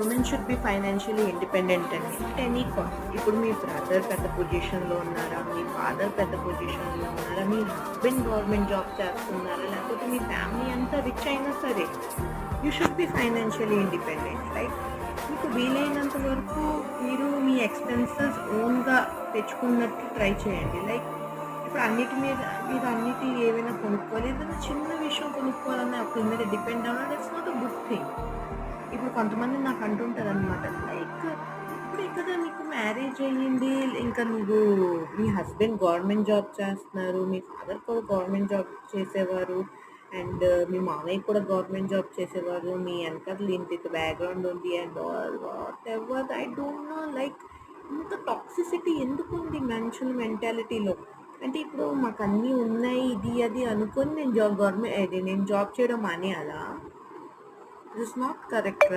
Women should be financially independent అండి at any cost. ఇప్పుడు మీ brother పెద్ద పొజిషన్లో ఉన్నారా, మీ ఫాదర్ పెద్ద పొజిషన్లో ఉన్నారా, మీ హస్బెండ్ గవర్నమెంట్ జాబ్ చేస్తున్నారా, లేకపోతే మీ ఫ్యామిలీ అంతా రిచ్ అయినా సరే you should be financially independent. Like మీకు వీలైనంత వరకు మీరు మీ ఎక్స్పెన్సెస్ ఓన్గా తెచ్చుకున్నట్టు ట్రై చేయండి. లైక్ ఇప్పుడు అన్నిటి మీద మీరు అన్నిటి ఏవైనా కొనుక్కోవాలి, ఏదైనా చిన్న విషయం కొనుక్కోవాలన్నా ఒకరి మీద డిపెండ్ అవ్వడం that's not a good thing. ఇప్పుడు కొంతమంది నాకు అంటుంటారు అనమాట, లైక్ ఇప్పుడే కదా నీకు మ్యారేజ్ అయ్యింది, ఇంకా నువ్వు మీ హస్బెండ్ గవర్నమెంట్ జాబ్ చేస్తున్నారు, మీ ఫాదర్ కూడా గవర్నమెంట్ జాబ్ చేసేవారు, అండ్ మీ మామయ్య కూడా గవర్నమెంట్ జాబ్ చేసేవారు, మీ వెనకాల ఇంత బ్యాక్గ్రౌండ్ ఉంది and all what ever I don't know. Like ఇంత టాక్సిసిటీ ఎందుకు ఉంది మనుషుల మెంటాలిటీలో? అంటే ఇప్పుడు మాకు అన్నీ ఉన్నాయి ఇది అది అనుకొని నేను జాబ్ చేయడం మానేయాలా? It is not correct, right?